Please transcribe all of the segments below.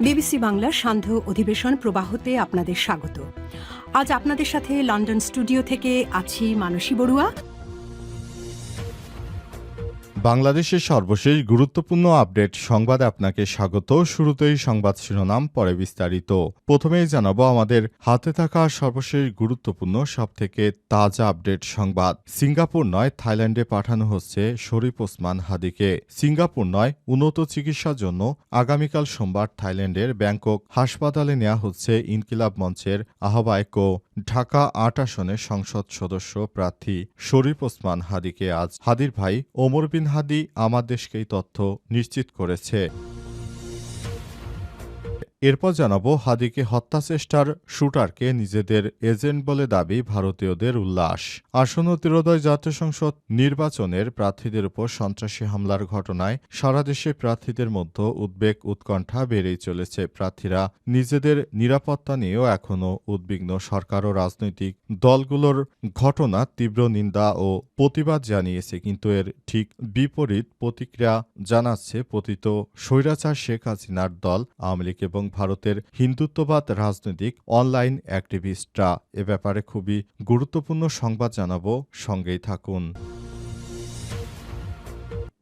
BBC বাংলার সান্ধ্য অধিবেশন প্রবাহতে আপনাদের স্বাগত। আজ আপনাদের সাথে লন্ডন স্টুডিও থেকে আছি মানসী বড়ুয়া। বাংলাদেশের সর্বশেষ গুরুত্বপূর্ণ আপডেট সংবাদে আপনাকে স্বাগত। শুরুতেই সংবাদ শিরোনাম, পরে বিস্তারিত। প্রথমেই জানাবো আমাদের হাতে থাকা সর্বশেষ গুরুত্বপূর্ণ সবথেকে তাজা আপডেট সংবাদ। সিঙ্গাপুর নয়, থাইল্যান্ডে পাঠানো হচ্ছে শরীফ ওসমান হাদিকে। সিঙ্গাপুর নয়, উন্নত চিকিৎসার জন্য আগামীকাল সোমবার থাইল্যান্ডের ব্যাংকক হাসপাতালে নেওয়া হচ্ছে ইনকিলাব মঞ্চের আহ্বায়ক ও ঢাকা ৮ আসনের সংসদ সদস্য প্রার্থী শরীফ ওসমান হাদিকে। আজ হাদির ভাই ওমর বিন হাদি আমার দেশকে এই তথ্য নিশ্চিত করেছে। এরপর জানাবো হাদিকে হত্যাচেষ্টার শুটারকে নিজেদের এজেন্ট বলে দাবি ভারতীয়দের উল্লাস। আসন্ন ত্রয়োদশ জাতীয় সংসদ নির্বাচনের প্রার্থীদের উপর সন্ত্রাসী হামলার ঘটনায় সারা দেশে প্রার্থীদের মধ্যে উদ্বেগ উৎকণ্ঠা বেড়েই চলেছে। প্রার্থীরা নিজেদের নিরাপত্তা নিয়েও এখনও উদ্বিগ্ন। সরকার ও রাজনৈতিক দলগুলোর ঘটনা তীব্র নিন্দা ও প্রতিবাদ জানিয়েছে, কিন্তু এর ঠিক বিপরীত প্রতিক্রিয়া জানাচ্ছে পতিত স্বৈরাচার শেখ হাসিনার দল আওয়ামী লীগ এবং ভারতের হিন্দুত্ববাদ রাজনৈতিক অনলাইন অ্যাক্টিভিস্টরা। এ ব্যাপারে খুবই গুরুত্বপূর্ণ সংবাদ জানাবো, সঙ্গেই থাকুন।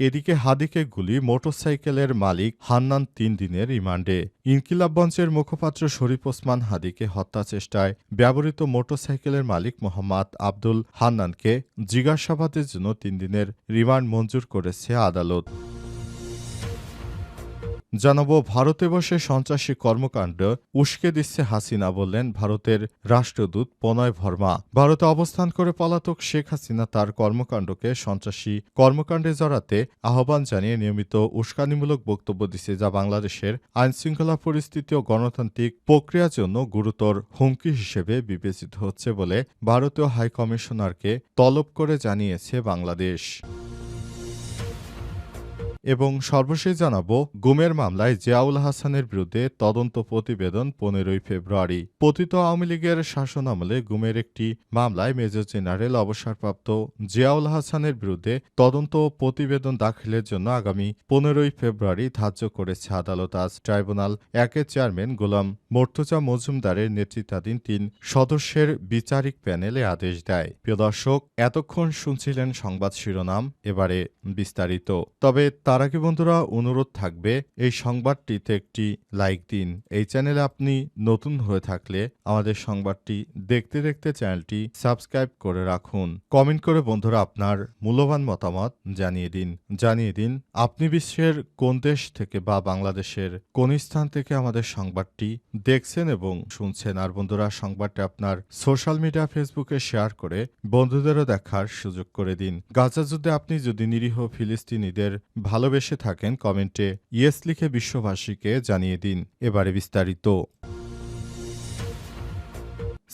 এদিকে হাদিকে গুলি, মোটরসাইকেলের মালিক হান্নান ৩ দিনের রিমান্ডে। ইনকিলাব মঞ্চের মুখপাত্র শরীফ ওসমান হাদিকে হত্যাচেষ্টায় ব্যবহৃত মোটরসাইকেলের মালিক মোহাম্মদ আব্দুল হান্নানকে জিজ্ঞাসাবাদের জন্য ৩ দিনের রিমান্ড মঞ্জুর করেছে আদালত। জানাবো ভারতে বসে সন্ত্রাসী কর্মকাণ্ড উস্কে দিচ্ছে হাসিনা, বললেন ভারতের রাষ্ট্রদূত প্রণয় ভার্মা। ভারতে অবস্থান করে পলাতক শেখ হাসিনা তার কর্মকাণ্ডকে সন্ত্রাসী কর্মকাণ্ডে জড়াতে আহ্বান জানিয়ে নিয়মিত উস্কানিমূলক বক্তব্য দিচ্ছে, যা বাংলাদেশের আইনশৃঙ্খলা পরিস্থিতি ও গণতান্ত্রিক প্রক্রিয়ার জন্য গুরুতর হুমকি হিসেবে বিবেচিত হচ্ছে বলে ভারতীয় হাইকমিশনারকে তলব করে জানিয়েছে বাংলাদেশ। এবং সর্বশেষ জানাবো গুমের মামলায় জিয়াউল হাসানের বিরুদ্ধে তদন্ত প্রতিবেদন ১৫ই ফেব্রুয়ারি। পতিত আওয়ামী লীগের শাসনামলে গুমের একটি মামলায় মেজর জেনারেল অবসরপ্রাপ্ত জিয়াউল হাসানের বিরুদ্ধে তদন্ত প্রতিবেদন দাখিলের জন্য আগামী ১৫ই ফেব্রুয়ারি ধার্য করেছে আদালত। আজ ট্রাইব্যুনাল ১-এর চেয়ারম্যান গোলাম মর্তুজা মজুমদারের নেতৃত্বাধীন ৩ সদস্যের বিচারিক প্যানেলে আদেশ দেয়। প্রিয় দর্শক, এতক্ষণ শুনছিলেন সংবাদ শিরোনাম, এবারে বিস্তারিত। তবে তার আগে বন্ধুরা অনুরোধ থাকবে, এই সংবাদটিতে একটি লাইক দিন। এই চ্যানেলে আপনি নতুন হয়ে থাকলে আমাদের সংবাদটি দেখতে দেখতে চ্যানেলটি সাবস্ক্রাইব করে রাখুন। কমেন্ট করে বন্ধুরা আপনার মূল্যবান মতামত জানিয়ে দিন আপনি বিশ্বের কোন দেশ থেকে বা বাংলাদেশের কোন স্থান থেকে আমাদের সংবাদটি দেখছেন এবং শুনছেন। আর বন্ধুরা সংবাদটি আপনার সোশ্যাল মিডিয়া ফেসবুকে শেয়ার করে বন্ধুদেরও দেখার সুযোগ করে দিন। গাজা যুদ্ধে আপনি যদি নিরীহ ফিলিস্তিনিদের ভালোবেসে থাকেন, কমেন্টে ইয়েস লিখে বিশ্ববাসীকে জানিয়ে দিন। এবারে বিস্তারিত।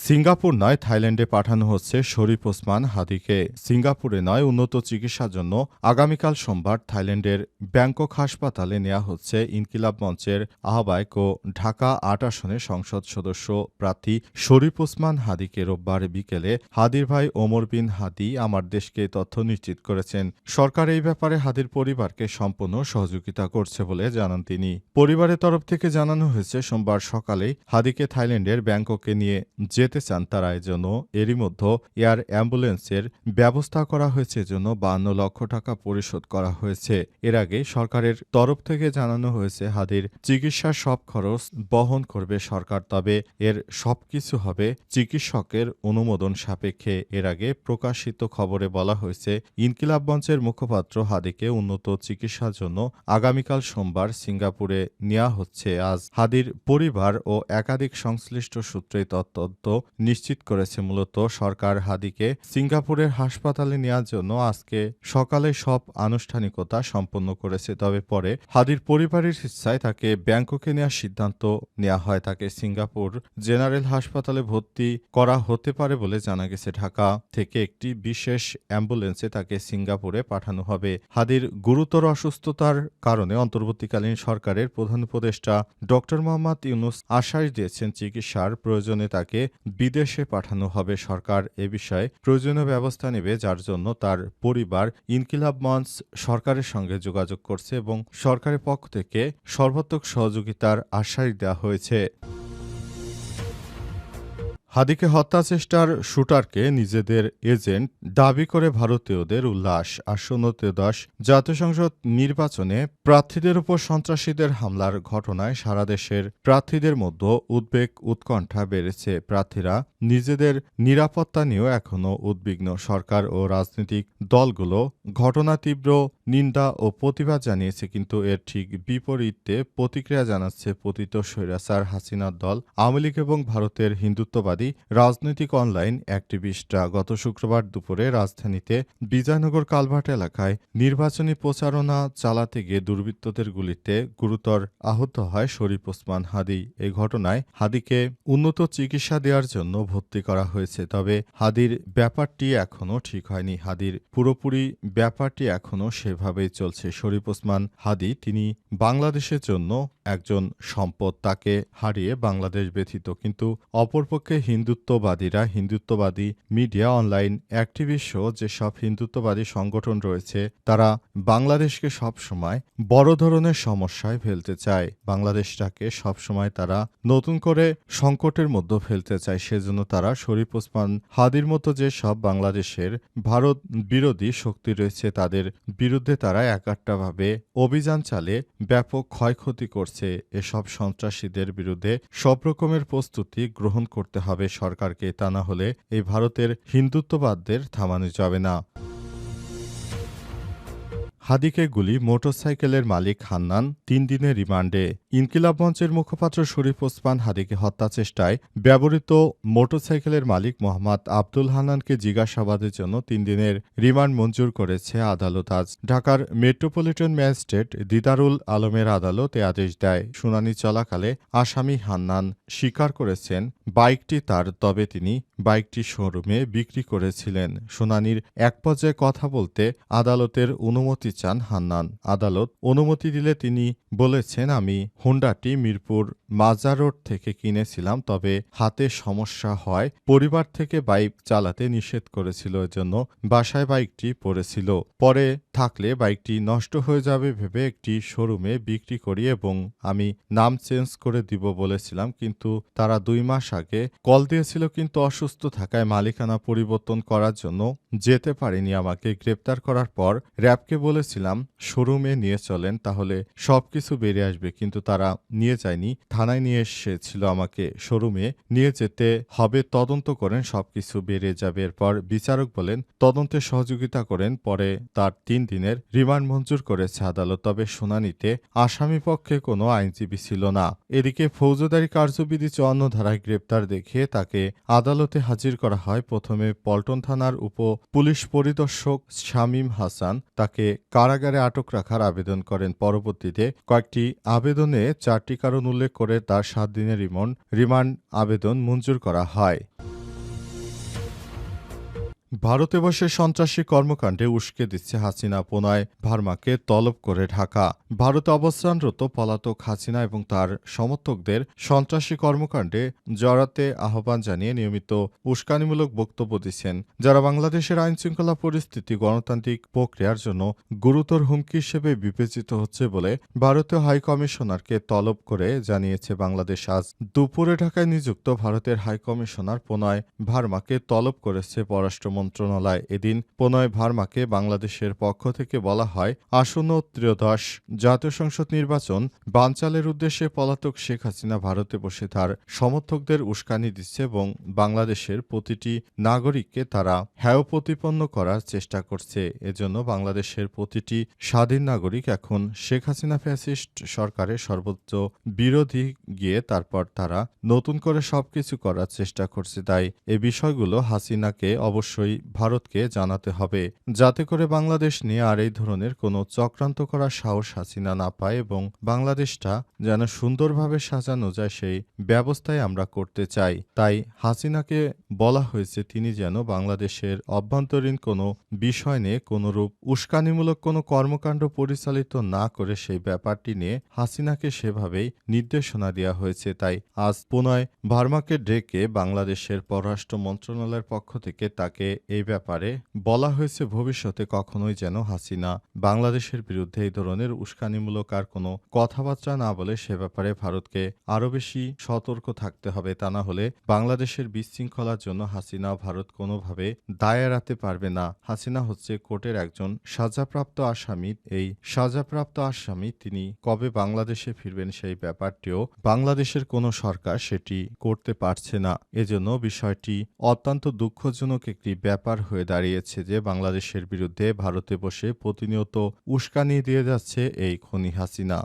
সিঙ্গাপুর নয়, থাইল্যান্ডে পাঠানো হচ্ছে শরীফ ওসমান হাদিকে। সিঙ্গাপুরে নয়, উন্নত চিকিৎসার জন্য আগামীকাল সোমবার থাইল্যান্ডের ব্যাংকক হাসপাতালে নেওয়া হচ্ছে ইনকিলাব মঞ্চের আহ্বায়ক ও ঢাকা ৮ আসনের সংসদ সদস্য প্রার্থী শরীফ ওসমান হাদিকে। রোববার বিকেলে হাদির ভাই ওমর বিন হাদি আমার দেশকে তথ্য নিশ্চিত করেছেন। সরকার এই ব্যাপারে হাদির পরিবারকে সম্পূর্ণ সহযোগিতা করছে বলে জানান তিনি। পরিবারের তরফ থেকে জানানো হয়েছে, সোমবার সকালেই হাদিকে থাইল্যান্ডের ব্যাংককে নিয়ে যেতে চান তারা। এজন্য এরই মধ্যে এয়ার অ্যাম্বুলেন্সের ব্যবস্থা করা হয়েছে, জন্য ৫২ লক্ষ টাকা পরিশোধ করা হয়েছে। এর আগে সরকারের তরফ থেকে জানানো হয়েছে হাদির চিকিৎসার সব খরচ বহন করবে সরকার, তবে এর সবকিছু হবে চিকিৎসকের অনুমোদন সাপেক্ষে। এর আগে প্রকাশিত খবরে বলা হয়েছে, ইনকিলাব মঞ্চের মুখপাত্র হাদিকে উন্নত চিকিৎসার জন্য আগামীকাল সোমবার সিঙ্গাপুরে নেওয়া হচ্ছে। আজ হাদির পরিবার ও একাধিক সংশ্লিষ্ট সূত্রে তথ্য নিশ্চিত করেছে। মূলত সরকার হাদিকে সিঙ্গাপুরের হাসপাতালে নেওয়ার জন্য আজকে সকালে সব আনুষ্ঠানিকতা সম্পন্ন করেছে, তবে পরে হাদির পরিবারের ইচ্ছায় তাকে ব্যাংককে নেওয়ার সিদ্ধান্ত নেওয়া হয়। তাকে সিঙ্গাপুর জেনারেল হাসপাতালে ভর্তি করা হতে পারে বলে জানা গেছে। ঢাকা থেকে একটি বিশেষ অ্যাম্বুলেন্সে তাকে সিঙ্গাপুরে পাঠানো হবে। হাদির গুরুতর অসুস্থতার কারণে অন্তর্বর্তীকালীন সরকারের প্রধান উপদেষ্টা ড. মোহাম্মদ ইউনূস আশ্বাস দিয়েছেন, চিকিৎসার প্রয়োজনে তাকে বিদেশে পাঠানো হবে। সরকার এ বিষয়ে প্রয়োজনীয় ব্যবস্থা নেবে, যার জন্য তার পরিবার ইনকিলাব মঞ্চ সরকারের সঙ্গে যোগাযোগ করছে এবং সরকারের পক্ষ থেকে সর্বাত্মক সহযোগিতার আশ্বাস দেওয়া হয়েছে। হাদিকে হত্যা চেষ্টার শুটারকে নিজেদের এজেন্ট দাবি করে ভারতীয়দের উল্লাস। আসন্ন ত্রয়োদশ জাতীয় সংসদ নির্বাচনে প্রার্থীদের উপর সন্ত্রাসীদের হামলার ঘটনায় সারা দেশের প্রার্থীদের মধ্যে উদ্বেগ উৎকণ্ঠা বেড়েছে। প্রার্থীরা নিজেদের নিরাপত্তা নিয়েও এখনও উদ্বিগ্ন। সরকার ও রাজনৈতিক দলগুলো ঘটনা তীব্র নিন্দা ও প্রতিবাদ জানিয়েছে, কিন্তু এর ঠিক বিপরীতে প্রতিক্রিয়া জানাচ্ছে পতিত স্বৈরাচার হাসিনার দল আওয়ামী লীগ এবং ভারতের হিন্দুত্ববাদী রাজনৈতিক অনলাইন অ্যাক্টিভিস্টরা। গত শুক্রবার দুপুরে রাজধানীতে বিজয়নগর কালভার্ট এলাকায় নির্বাচনী প্রচারণা চালাতে গিয়ে দুর্বৃত্তদের গুলিতে গুরুতর আহত হয় শরীফ ওসমান হাদি। এই ঘটনায় হাদিকে উন্নত চিকিৎসা দেওয়ার জন্য ভর্তি করা হয়েছে, তবে হাদির ব্যাপারটি এখনও ঠিক হয়নি। হাদির পুরোপুরি ব্যাপারটি এখনও সেভাবেই চলছে। শরীফ ওসমান হাদি তিনি বাংলাদেশের জন্য একজন সম্পদ, তাকে হারিয়ে বাংলাদেশ ব্যথিত। কিন্তু অপরপক্ষে হিন্দুত্ববাদীরা, হিন্দুত্ববাদী মিডিয়া, অনলাইন অ্যাক্টিভিস্ট সহ যেসব হিন্দুত্ববাদী সংগঠন রয়েছে তারা বাংলাদেশকে সবসময় বড় ধরনের সমস্যায় ফেলতে চায়। বাংলাদেশটাকে সবসময় তারা নতুন করে সংকটের মধ্যে ফেলতে চায়। সেজন্য তারা শরীফ ওসমান হাদির মতো যে সব বাংলাদেশের ভারত বিরোধী শক্তি রয়েছে তাদের বিরুদ্ধে তারা একাট্টাভাবে অভিযান চালিয়ে ব্যাপক ক্ষয়ক্ষতি করছে। এসব সন্ত্রাসীদের বিরুদ্ধে সব রকমের প্রস্তুতি গ্রহণ করতে হবে সরকারকে, তা না হলে এই ভারতের হিন্দুত্ববাদদের থামানো যাবে না। হাদিকে গুলি, মোটরসাইকেলের মালিক হান্নান 3 দিনের রিমান্ডে। ইনকিলাব মঞ্চের মুখপাত্র শরীফ ওসমান হাদিকে হত্যা চেষ্টায় ব্যবহৃত মোটরসাইকেলের মালিক মোহাম্মদ আব্দুল হান্নানকে জিজ্ঞাসাবাদের জন্য 3 দিনের রিমান্ড মঞ্জুর করেছে আদালত। আজ ঢাকার মেট্রোপলিটন ম্যাজিস্ট্রেট দিদারুল আলমের আদালত এ আদেশ দেয়। শুনানি চলাকালে আসামি হান্নান স্বীকার করেছেন বাইকটি তার, তবে তিনি বাইকটি শোরুমে বিক্রি করেছিলেন। শুনানির এক পর্যায়ে কথা বলতে আদালতের অনুমতি চান হান্নান। আদালত অনুমতি দিলে তিনি বলেছেন, আমি হোন্ডাটি মিরপুর মাজার রোড থেকে কিনেছিলাম, তবে হাতে সমস্যা হয় পরিবার থেকে বাইক চালাতে নিষেধ করেছিল, এজন্য বাসায় বাইকটি পড়েছিল। পরে থাকলে বাইকটি নষ্ট হয়ে যাবে ভেবে একটি শোরুমে বিক্রি করি এবং আমি নাম চেঞ্জ করে দিব বলেছিলাম, কিন্তু তারা 2 মাস আগে কল দিয়েছিল, কিন্তু অসুস্থ থাকায় মালিকানা পরিবর্তন করার জন্য যেতে পারিনি। আমাকে গ্রেপ্তার করার পর র্যাবকে বলেছিলাম শোরুমে নিয়ে চলেন, তাহলে সবকিছু বেরিয়ে আসবে, কিন্তু তারা নিয়ে যায়নি, থানায় নিয়ে এসেছিল। আমাকে শোরুমে নিয়ে যেতে হবে, তদন্ত করেন, সবকিছু বেরিয়ে যাবে। এরপর বিচারক বলেন তদন্তে সহযোগিতা করেন। পরে তার 3 দিনের রিমান্ড মঞ্জুর করেছে আদালত। তবে শুনানিতে আসামি পক্ষে কোনো আইনজীবী ছিল না। এদিকে ফৌজদারি কার্যবিধি 54 ধারায় গ্রেপ্তার দেখিয়ে তাকে আদালতে হাজির করা হয়। প্রথমে পল্টন থানার উপ পুলিশ পরিদর্শক শামীম হাসান তাকে কারাগারে আটক রাখার আবেদন করেন। পরবর্তীতে কয়েকটি আবেদনে 4টি কারণ উল্লেখ করে তার 7 দিনের রিমান্ড আবেদন মঞ্জুর করা হয়। ভারতে বসে সন্ত্রাসী কর্মকাণ্ডে উস্কে দিচ্ছে হাসিনা, পুনরায় ভার্মাকে তলব করে ঢাকা। ভারতে অবস্থানরত পলাতক হাসিনা এবং তার সমর্থকদের সন্ত্রাসী কর্মকাণ্ডে জড়াতে আহ্বান জানিয়ে নিয়মিত উস্কানিমূলক বক্তব্য দিচ্ছেন, যারা বাংলাদেশের আইনশৃঙ্খলা পরিস্থিতি, গণতান্ত্রিক প্রক্রিয়ার জন্য গুরুতর হুমকি হিসেবে বিবেচিত হচ্ছে বলে ভারতীয় হাইকমিশনারকে তলব করে জানিয়েছে বাংলাদেশ। আজ দুপুরে ঢাকায় নিযুক্ত ভারতের হাইকমিশনার প্রণয় ভার্মাকে তলব করেছে পররাষ্ট্র মন্ত্রণালয়। এদিন প্রণয় ভার্মাকে বাংলাদেশের পক্ষ থেকে বলা হয়, আসন্ন ত্রয়োদশ জাতীয় সংসদ নির্বাচন বানচালের উদ্দেশ্যে পলাতক শেখ হাসিনা ভারতে বসে তার সমর্থকদের উস্কানি দিচ্ছে এবং বাংলাদেশের প্রতিটি নাগরিককে তারা হেয় প্রতিপন্ন করার চেষ্টা করছে। এজন্য বাংলাদেশের প্রতিটি স্বাধীন নাগরিক এখন শেখ হাসিনা ফ্যাসিস্ট সরকারের সর্বোচ্চ বিরোধী গিয়ে তারপর তারা নতুন করে সবকিছু করার চেষ্টা করছে। তাই এ বিষয়গুলো হাসিনাকে অবশ্যই অবশ্যই ভারতকে জানাতে হবে, যাতে করে বাংলাদেশ নিয়ে আর এই ধরনের কোনো চক্রান্ত করার সাহস হাসিনা না পায় এবং বাংলাদেশটা যেন সুন্দরভাবে সাজানো যায় সেই ব্যবস্থাই আমরা করতে চাই। তাই হাসিনাকে বলা হয়েছে তিনি যেন বাংলাদেশের অভ্যন্তরীণ কোনো বিষয় নিয়ে কোনোরূপ উস্কানিমূলক কোনো কর্মকাণ্ড পরিচালিত না করে সেই ব্যাপারটি নিয়ে হাসিনাকে সেভাবেই নির্দেশনা দেওয়া হয়েছে। তাই আজ পুনয় ভার্মাকে ডেকে বাংলাদেশের পররাষ্ট্র মন্ত্রণালয়ের পক্ষ থেকে তাকে এই ব্যাপারে বলা হয়েছে ভবিষ্যতে কখনোই যেন হাসিনা বাংলাদেশের বিরুদ্ধে এই ধরনের উস্কানিমূলক আর কোনো কথাবার্তা না বলে সে ব্যাপারে ভারতকে আরও বেশি সতর্ক থাকতে হবে। তা না হলে বাংলাদেশের বিশৃঙ্খলার জন্য হাসিনা ভারত কোনোভাবে দায় এড়াতে পারবে না। হাসিনা হচ্ছে কোর্টের একজন সাজাপ্রাপ্ত আসামি। এই সাজাপ্রাপ্ত আসামি তিনি কবে বাংলাদেশে ফিরবেন সেই ব্যাপারটিও বাংলাদেশের কোনো সরকার সেটি করতে পারছে না। এজন্য বিষয়টি অত্যন্ত দুঃখজনক একটি ব্যাপার হয়ে দাঁড়িয়েছে যে বাংলাদেশের বিরুদ্ধে ভারতে বসে প্রতিনিয়ত উস্কানি দিয়ে যাচ্ছে এই খনি হাসিনা।